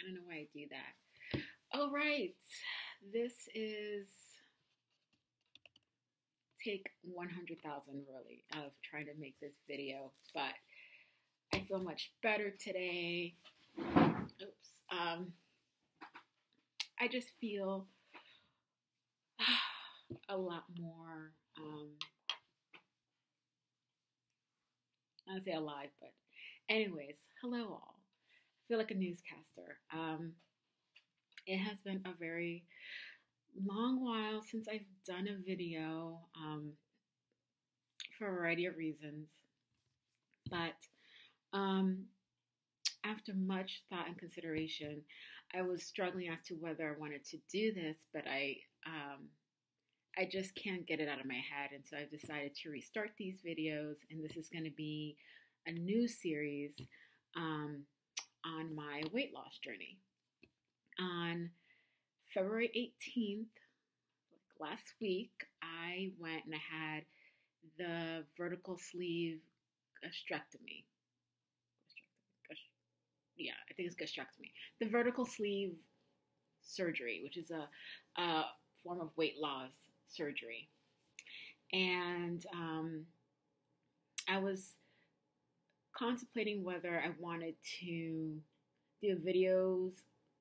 don't know why I do that. All right. This is take 100,000 really of trying to make this video, but I feel much better today. Oops. I just feel a lot more, I don't say alive, but anyways, hello all. I feel like a newscaster. It has been a very long while since I've done a video for a variety of reasons, but after much thought and consideration, I was struggling as to whether I wanted to do this, but I just can't get it out of my head, and so I've decided to restart these videos, and this is going to be a new series on my weight loss journey. On February 18th, like last week, I went and I had the vertical sleeve gastrectomy. Yeah, I think it's gastrectomy. The vertical sleeve surgery, which is a form of weight loss surgery. And I was contemplating whether I wanted to do videos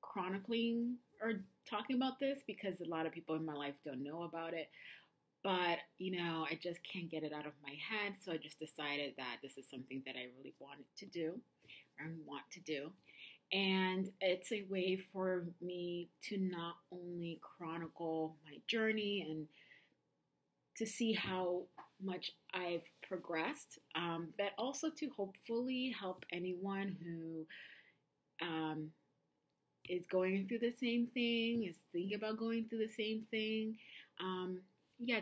chronicling or talking about this, because a lot of people in my life don't know about it. But, I just can't get it out of my head. So I just decided that this is something that I really wanted to do, or want to do. And it's a way for me to not only chronicle my journey and to see how much I've progressed, but also to hopefully help anyone who is going through the same thing, is thinking about going through the same thing.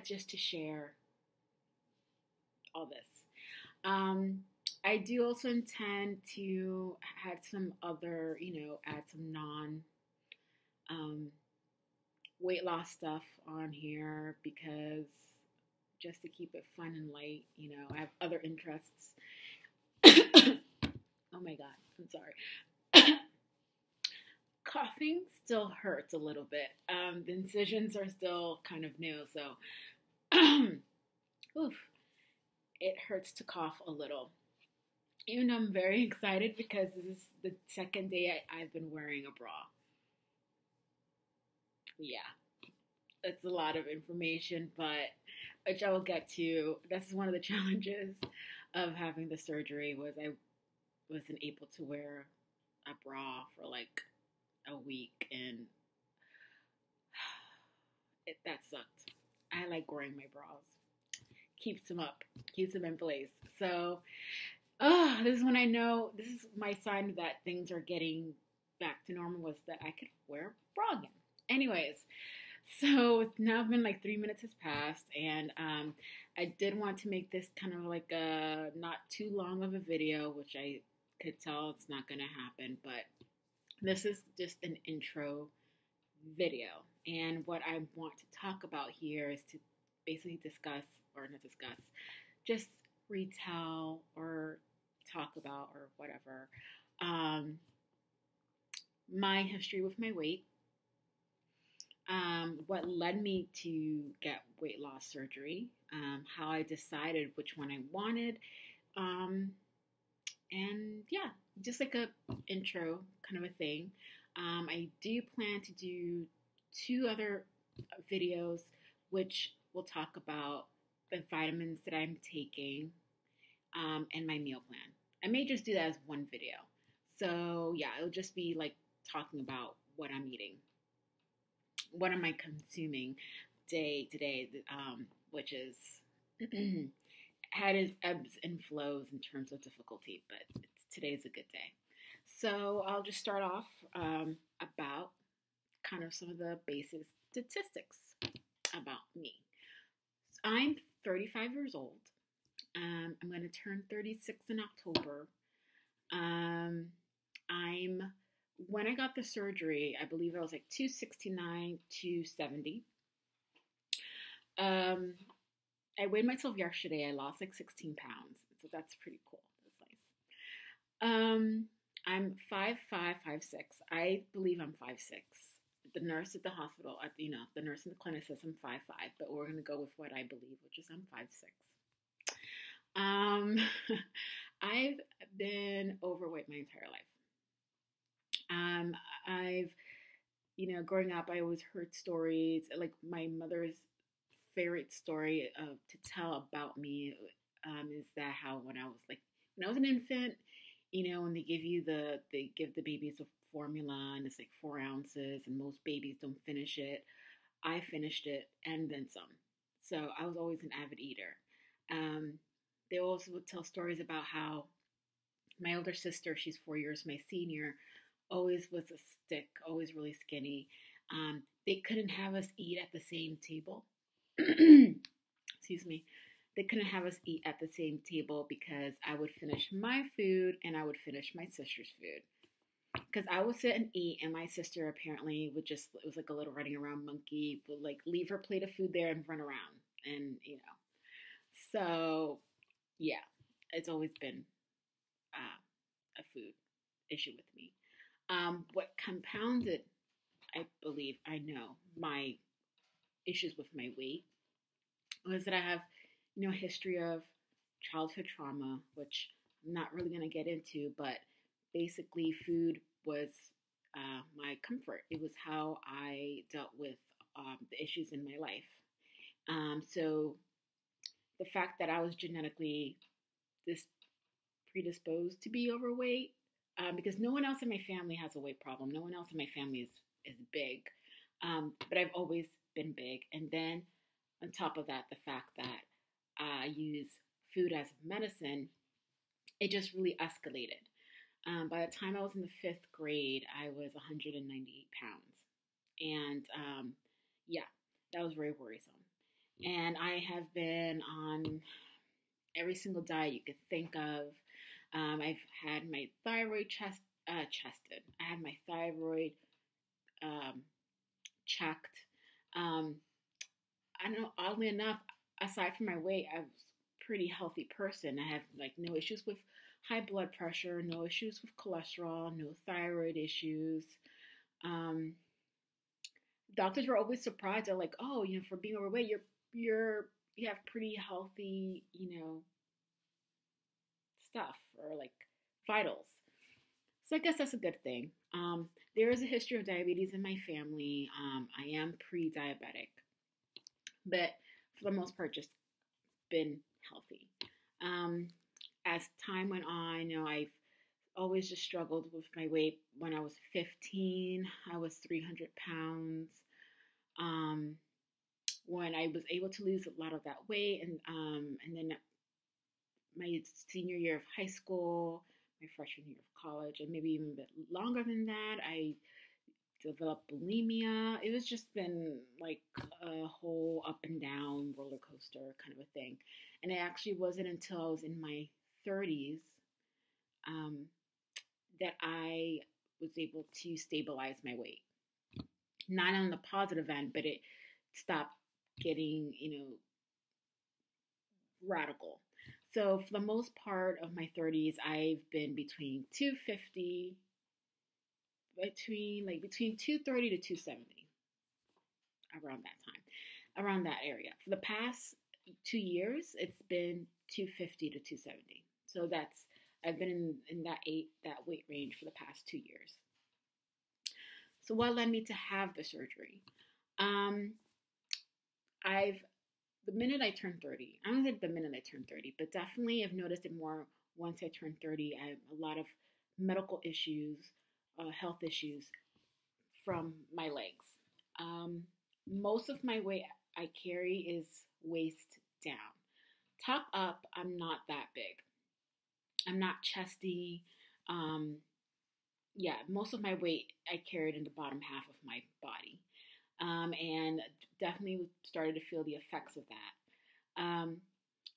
Just to share all this. I do also intend to add some other, add some weight loss stuff on here, because just to keep it fun and light, I have other interests. Oh my God, I'm sorry. Coughing still hurts a little bit. The incisions are still kind of new, so oof, it hurts to cough a little. Even though I'm very excited because this is the second day I've been wearing a bra. Yeah, it's a lot of information, but which I will get to. That's one of the challenges of having the surgery, was I wasn't able to wear a bra for like a week, and that sucked. I like wearing my bras. Keeps them up, keeps them in place. So, this is when I know, this is my sign that things are getting back to normal, was that I could wear a bra again. Anyways, so it's now been like 3 minutes has passed, and I did want to make this kind of like a not too long of a video, which I could tell it's not going to happen, but this is just an intro video. And what I want to talk about here is to basically just retell or talk about or whatever my history with my weight, what led me to get weight loss surgery, how I decided which one I wanted, and yeah, just like a intro kind of a thing. I do plan to do 2 other videos which will talk about the vitamins that I'm taking, and my meal plan. I may just do that as one video. So yeah, it'll just be like talking about what I'm eating. What am I consuming day to day, which is had its ebbs and flows in terms of difficulty, but today's a good day. So I'll just start off about kind of some of the basic statistics about me. So I'm 35 years old. I'm going to turn 36 in October. When I got the surgery, I believe I was like 269, 270. I weighed myself yesterday. I lost like 16 pounds. So that's pretty cool. That's nice. I'm 5'5", 5'6". I believe I'm 5'6". The nurse at the hospital, the nurse in the clinic says I'm 5'5", but we're gonna go with what I believe, which is I'm 5'6". Um, I've been overweight my entire life. I've, growing up, I always heard stories. Like my mother's favorite story to tell about me is that how when I was an infant, when they give the babies a formula and it's like 4 ounces and most babies don't finish it. I finished it and then some. So I was always an avid eater. They also would tell stories about how my older sister, she's 4 years my senior, always was a stick, always really skinny. They couldn't have us eat at the same table. Excuse me. They couldn't have us eat at the same table because I would finish my food and I would finish my sister's food. Because I would sit and eat, and my sister apparently would it was like a little running around monkey, would like leave her plate of food there and run around. And, so yeah, it's always been a food issue with me. What compounded, I know, my issues with my weight was that I have, a history of childhood trauma, which I'm not really going to get into, but basically food was my comfort. It was how I dealt with the issues in my life. So the fact that I was genetically predisposed to be overweight, because no one else in my family has a weight problem. No one else in my family is big. But I've always been big. And then on top of that, the fact that I use food as medicine, it just really escalated. By the time I was in the 5th grade, I was 198 pounds. And yeah, that was very worrisome. And I have been on every single diet you could think of. I've had my thyroid tested. I had my thyroid checked. I know, oddly enough, aside from my weight, I was a pretty healthy person. I have like no issues with high blood pressure, no issues with cholesterol, no thyroid issues. Doctors were always surprised. They're like, "Oh, for being overweight, you have pretty healthy, stuff or like vitals." So I guess that's a good thing. There is a history of diabetes in my family. I am pre-diabetic, but for the most part, just been healthy. As time went on, I've always just struggled with my weight. When I was 15, I was 300 pounds. When I was able to lose a lot of that weight, and then my senior year of high school, my freshman year of college, and maybe even a bit longer than that, I developed bulimia. It was just been like a whole up and down roller coaster kind of a thing. And it actually wasn't until I was in my 30s that I was able to stabilize my weight. Not on the positive end, but it stopped getting, radical. So for the most part of my 30s, I've been between 250, between 230 to 270, around that area. For the past 2 years, it's been 250 to 270. So I've been in that weight range for the past 2 years. So what led me to have the surgery? The minute I turned 30, I don't think the minute I turned 30, but definitely I've noticed it more once I turned 30. I have a lot of medical issues, health issues from my legs. Most of my weight I carry is waist down. Top up, I'm not that big. I'm not chesty. Most of my weight I carried in the bottom half of my body. And definitely started to feel the effects of that.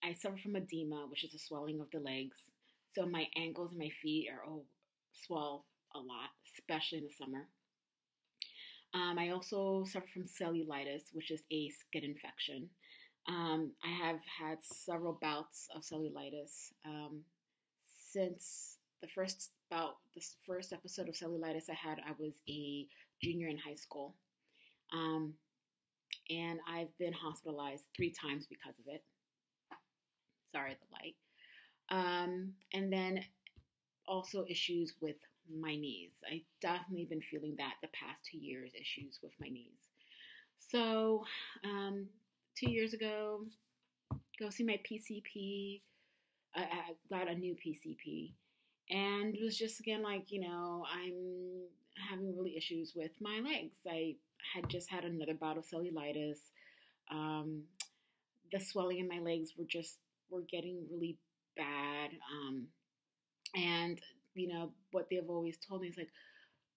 I suffer from edema, which is a swelling of the legs. So my ankles and my feet are all swell a lot, especially in the summer. I also suffer from cellulitis, which is a skin infection. I have had several bouts of cellulitis since the first about this first episode of cellulitis I was a junior in high school. And I've been hospitalized 3 times because of it. Sorry, the light. And then also issues with my knees. I've definitely been feeling that the past 2 years, issues with my knees. So 2 years ago, go see my PCP. I got a new PCP. And it was just, again, like, I'm having really issues with my legs. I had just had another bout of cellulitis. The swelling in my legs were getting really bad. And, what they've always told me is like,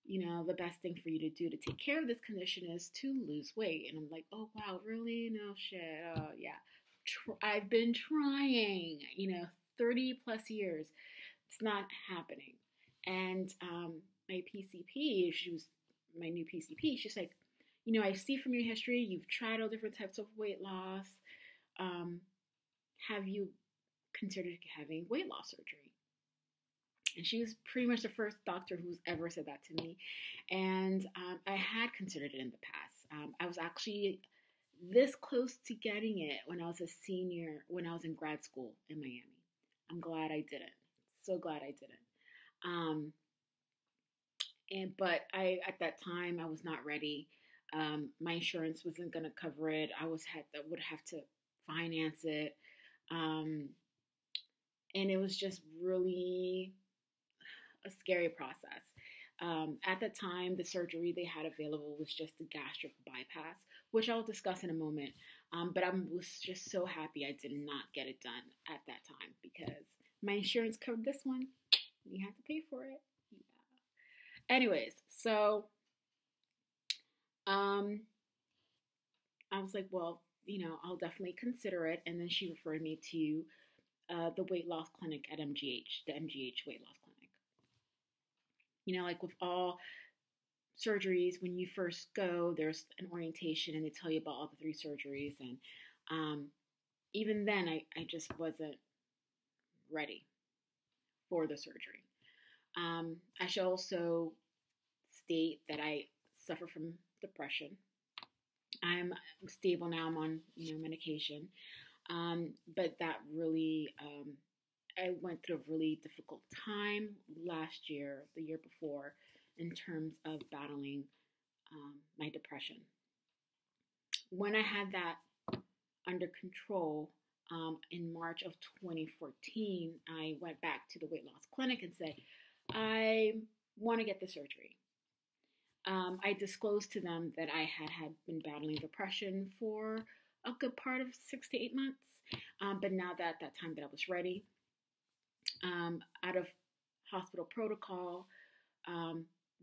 the best thing for you to do to take care of this condition is to lose weight. And I'm like, oh, wow, really? No shit. Yeah. I've been trying, 30 plus years. It's not happening. And my PCP, she was my new PCP, she's like, I see from your history, you've tried all different types of weight loss. Have you considered having weight loss surgery? And she was pretty much the first doctor who's ever said that to me. And I had considered it in the past. I was actually this close to getting it when I was a senior, when I was in grad school in Miami. I'm glad I didn't. So glad I didn't. But at that time, I was not ready. My insurance wasn't going to cover it. I would have to finance it. And it was just really a scary process. At the time, the surgery they had available was just the gastric bypass, which I'll discuss in a moment. But I was just so happy I did not get it done at that time because my insurance covered this one. You had to pay for it. Yeah. Anyways, so I was like, well, I'll definitely consider it. And then she referred me to the weight loss clinic at MGH, the MGH weight loss clinic. Like with all surgeries, when you first go, there's an orientation and they tell you about all the 3 surgeries. And even then, I just wasn't ready for the surgery. I should also state that I suffer from depression. I'm stable now. I'm on medication. But that really, I went through a really difficult time last year, the year before, in terms of battling my depression. When I had that under control, in March of 2014, I went back to the weight loss clinic and said, I want to get the surgery. I disclosed to them that I had been battling depression for a good part of 6 to 8 months. But now that time that I was ready, out of hospital protocol,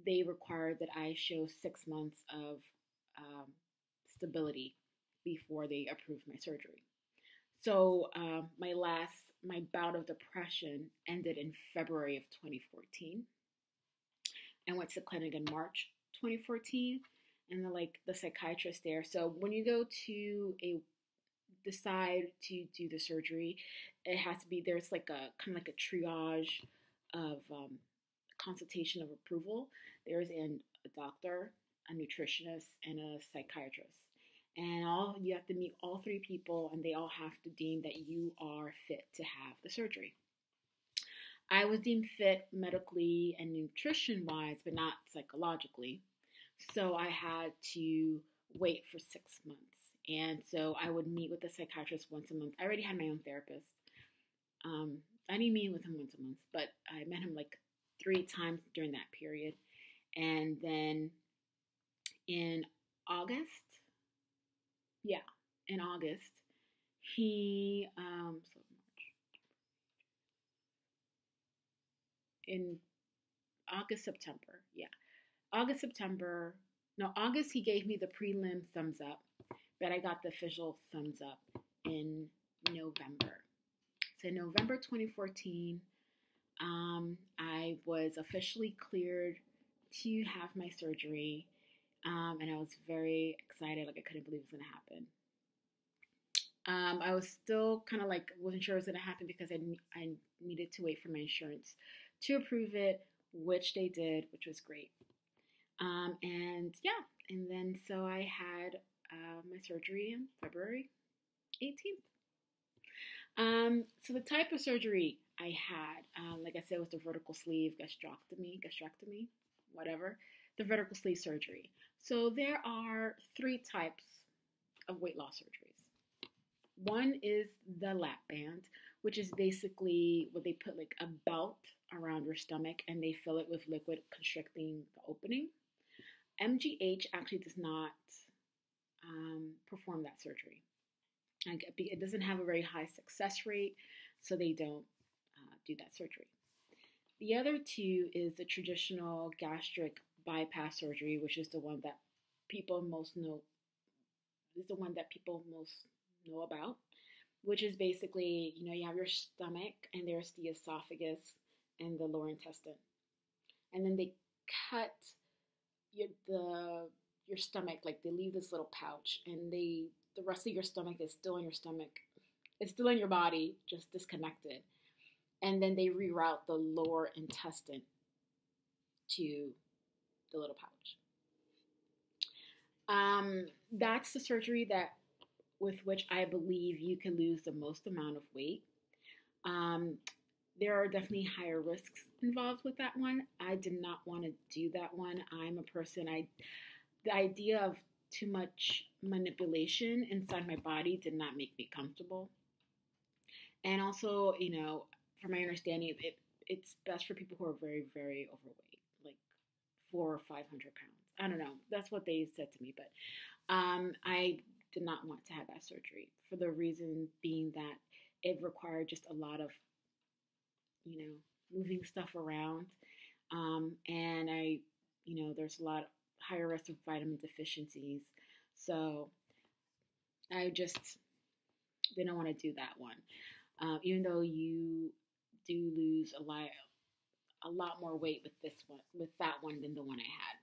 they required that I show 6 months of stability before they approved my surgery. So my bout of depression ended in February of 2014. I went to the clinic in March 2014, and the psychiatrist there. So when you go to decide to do the surgery, it has to be, there's like a kind of like a triage of consultation of approval. There's a doctor, a nutritionist, and a psychiatrist. And you have to meet all 3 people, and they all have to deem that you are fit to have the surgery. I was deemed fit medically and nutrition-wise, but not psychologically. So I had to wait for 6 months. And so I would meet with the psychiatrist once a month. I already had my own therapist. I didn't meet with him once a month, but I met him 3 times during that period. And then in August, he, in August, he gave me the prelim thumbs up, but I got the official thumbs up in November. So in November 2014, I was officially cleared to have my surgery, and I was very excited. I couldn't believe it was going to happen. I was still kind of wasn't sure it was going to happen because I needed to wait for my insurance to approve it, which they did, which was great. And yeah, and then so I had my surgery on February 18th. So the type of surgery I had, like I said, was the vertical sleeve gastrectomy, whatever, the vertical sleeve surgery. So there are 3 types of weight loss surgeries. One is the lap band, which is basically what they put like a belt around your stomach and they fill it with liquid constricting the opening. MGH actually does not perform that surgery. It doesn't have a very high success rate, so they don't do that surgery. The other 2 is the traditional gastric bypass surgery, which is the one that people most know about, which is basically, you have your stomach and there's the esophagus and the lower intestine. And then they cut your stomach, like they leave this little pouch and the rest of your stomach is still in your stomach. It's still in your body, just disconnected. And then they reroute the lower intestine to the little pouch. That's the surgery with which I believe you can lose the most amount of weight. There are definitely higher risks involved with that one. I did not want to do that one. I'm a person, the idea of too much manipulation inside my body did not make me comfortable. And also, from my understanding, it's best for people who are very, very overweight, like 400 or 500 pounds. I don't know. That's what they said to me. But I did not want to have that surgery for the reason being that it required just a lot of, moving stuff around. And there's a lot higher risk of vitamin deficiencies. So I just didn't want to do that one. Even though you do lose a lot more weight with that one than the one I had.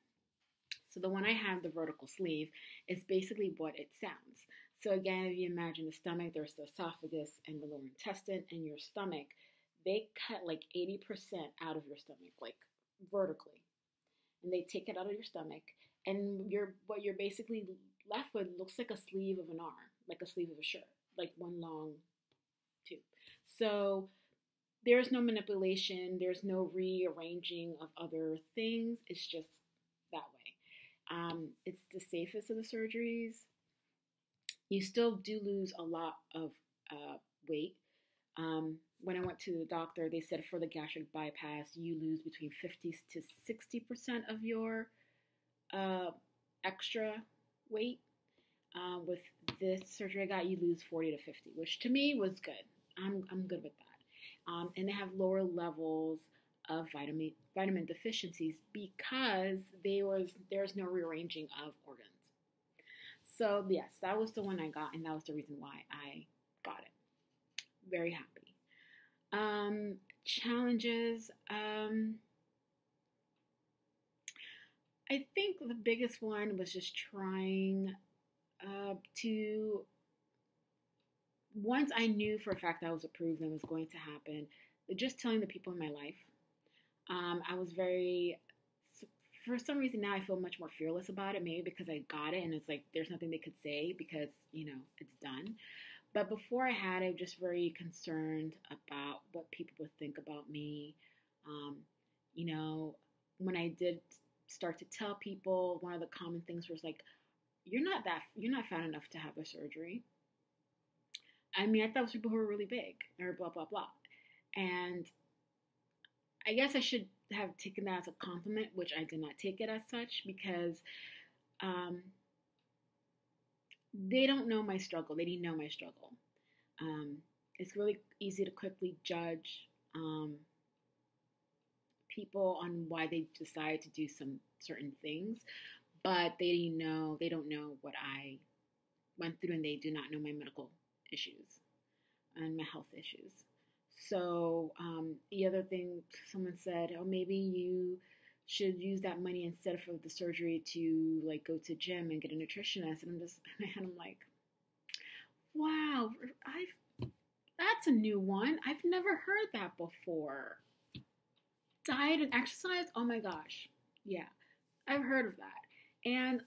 So the one I have, the vertical sleeve, is basically what it sounds. So again, if you imagine the stomach, there's the esophagus and the lower intestine, and your stomach, they cut like 80% out of your stomach, like vertically. And they take it out of your stomach, and what you're basically left with looks like a sleeve of an arm, like a sleeve of a shirt, like one long tube. So there's no manipulation, there's no rearranging of other things. It's just that way. It's the safest of the surgeries. You still do lose a lot of weight. When I went to the doctor, they said for the gastric bypass, you lose between 50 to 60% of your extra weight. With this surgery I got, you lose 40 to 50, which to me was good. I'm good with that. And they have lower levels of vitamin deficiencies because there's no rearranging of organs. So yes, that was the one I got, and that was the reason why I got it. Very happy. Challenges. I think the biggest one was just trying to, once I knew for a fact that I was approved and was going to happen, just telling the people in my life. I was for some reason now I feel much more fearless about it, maybe because I got it and it's like there's nothing they could say because, it's done. But before I had it, just very concerned about what people would think about me. When I did start to tell people, one of the common things was like, you're not fat enough to have a surgery. I mean, I thought it was people who were really big or blah, blah, blah. And I guess I should have taken that as a compliment, which I did not take it as such because they don't know my struggle. They didn't know my struggle. It's really easy to quickly judge people on why they decide to do some certain things, but they don't know what I went through, and they do not know my medical issues and my health issues. So the other thing, someone said, oh, maybe you should use that money instead of the surgery to like go to gym and get a nutritionist. And I'm like, wow, that's a new one. I've never heard that before. Diet and exercise, oh my gosh. Yeah, I've heard of that. And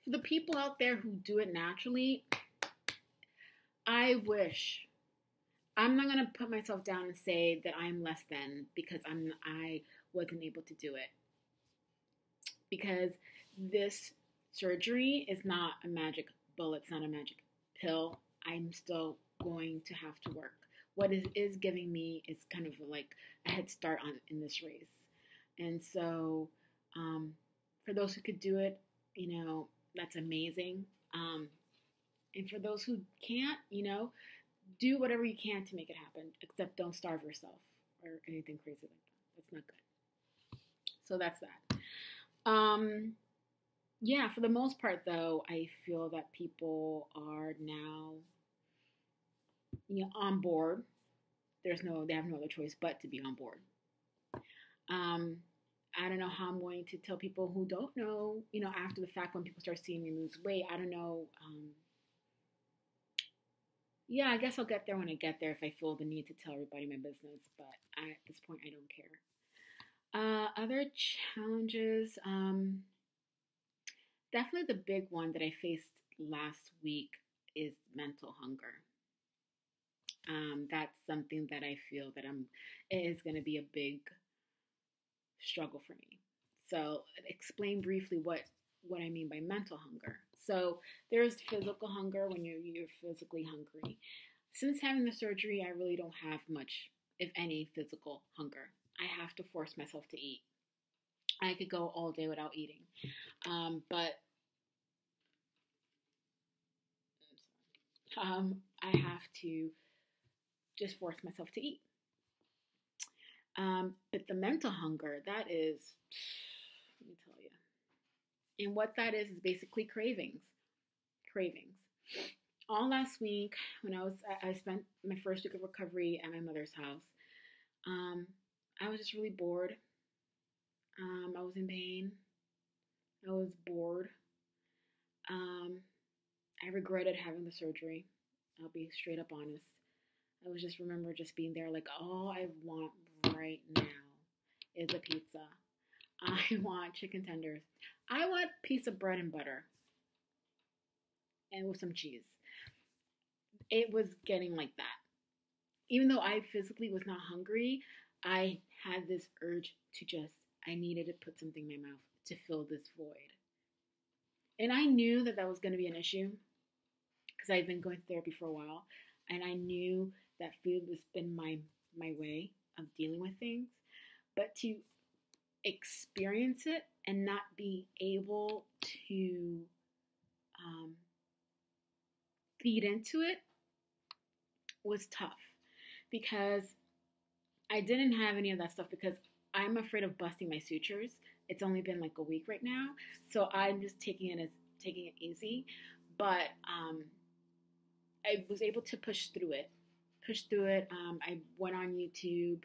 for the people out there who do it naturally, I wish. I'm not going to put myself down and say that I'm less than because I wasn't able to do it. Because this surgery is not a magic bullet, it's not a magic pill. I'm still going to have to work. What it is giving me is kind of like a head start in this race. And so for those who could do it, that's amazing. And for those who can't, do whatever you can to make it happen, except don't starve yourself or anything crazy like that. That's not good. So that's that. Yeah, for the most part, though, I feel that people are now, on board. They have no other choice but to be on board. I don't know how I'm going to tell people who don't know, after the fact when people start seeing me lose weight. I don't know. Yeah, I guess I'll get there when I get there if I feel the need to tell everybody my business. But at this point, I don't care. Other challenges, definitely the big one that I faced last week is mental hunger. That's something that I feel that it is going to be a big struggle for me. So explain briefly what I mean by mental hunger. So there's physical hunger when you're physically hungry. Since having the surgery, I really don't have much, if any, physical hunger. I have to force myself to eat. I could go all day without eating. But I have to just force myself to eat. But the mental hunger, that is, let me tell you. And what that is basically cravings. Cravings. All last week, when I spent my first week of recovery at my mother's house, I was just really bored. I was in pain. I was bored. I regretted having the surgery. I'll be straight up honest. I was just remember just being there like, all I want right now is a pizza. I want chicken tenders. I want a piece of bread and butter. And with some cheese. It was getting like that. Even though I physically was not hungry, I had this urge to I needed to put something in my mouth to fill this void. And I knew that was going to be an issue because I've been going to therapy for a while. And I knew that food has been my way of dealing with things. But to experience it and not be able to feed into it was tough because I didn't have any of that stuff because I'm afraid of busting my sutures. It's only been like a week right now, so I'm just taking it easy. But I was able to push through it. I went on YouTube,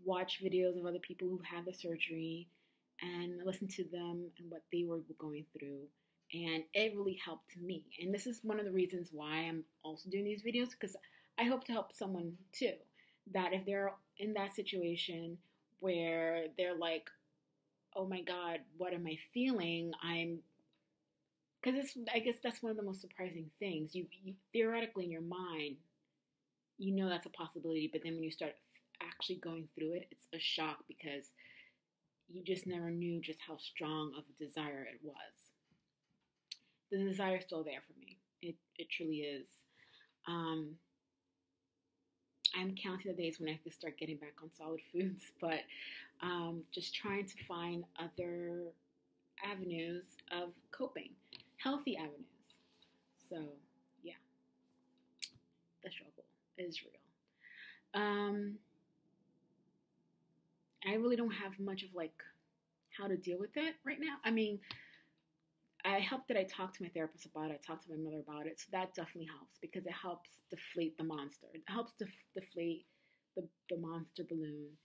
watched videos of other people who had the surgery, and listened to them and what they were going through. And it really helped me. And this is one of the reasons why I'm also doing these videos, because I hope to help someone too. That if they're in that situation where they're like, oh my God, what am I feeling? Because I guess that's one of the most surprising things. You theoretically in your mind, that's a possibility, but then when you start actually going through it, it's a shock because you just never knew just how strong of a desire it was. The desire is still there for me. It truly is. I'm counting the days when I have to start getting back on solid foods, but just trying to find other avenues of coping, healthy avenues. So, yeah, the struggle is real. I really don't have much of how to deal with it right now. I mean, I hope that I talk to my therapist about it. I talk to my mother about it. So that definitely helps because it helps deflate the monster. It helps deflate the monster balloon.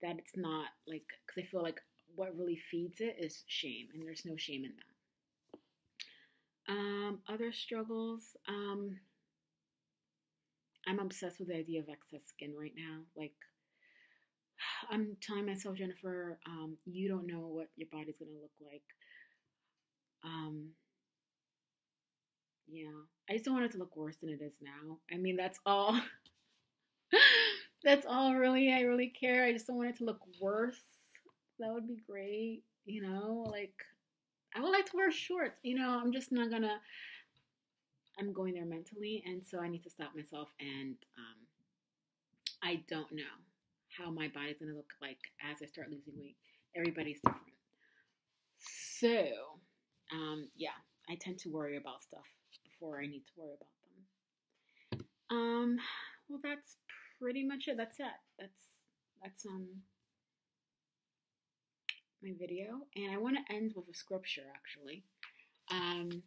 That it's not because I feel like what really feeds it is shame, and there's no shame in that. Other struggles. I'm obsessed with the idea of excess skin right now. Like, I'm telling myself, Jennifer, you don't know what your body's gonna look like. Um, yeah, I just don't want it to look worse than it is now. I mean, that's all. That's all really I really care. I just don't want it to look worse. That would be great. Like I would like to wear shorts. I'm just not gonna. I'm going there mentally, and so I need to stop myself. And I don't know how my body's gonna look like as I start losing weight. Everybody's different. So, yeah, I tend to worry about stuff before I need to worry about them. Well, that's pretty much it. That's it. That's my video, and I want to end with a scripture actually. Um,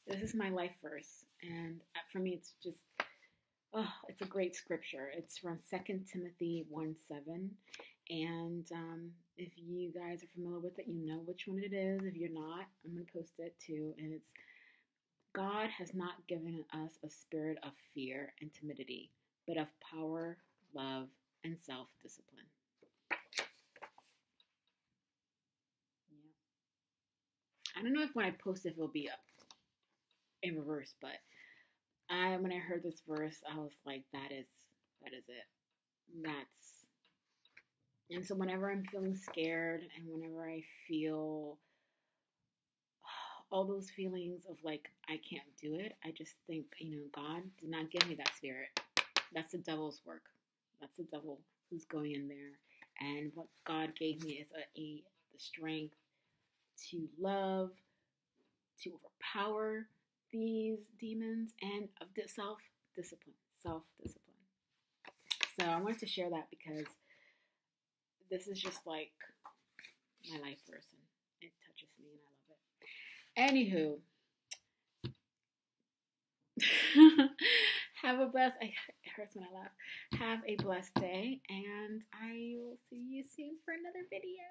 this is my life verse, and for me, it's just it's a great scripture. It's from 2 Timothy 1:7. And if you guys are familiar with it, you know which one it is. If you're not, I'm going to post it too. And it's, God has not given us a spirit of fear and timidity, but of power, love, and self-discipline. Yeah. I don't know if when I post it, it'll be up in reverse, but when I heard this verse, I was like, that is it. And so whenever I'm feeling scared and whenever I feel all those feelings of like, I can't do it, I just think, God did not give me that spirit. That's the devil's work. That's the devil who's going in there. And what God gave me is the strength to love, to overpower these demons, and of the self-discipline. So I wanted to share that because this is just like my life verse, and it touches me and I love it. Anywho, have a blessed, it hurts when I laugh. Have a blessed day, and I will see you soon for another video.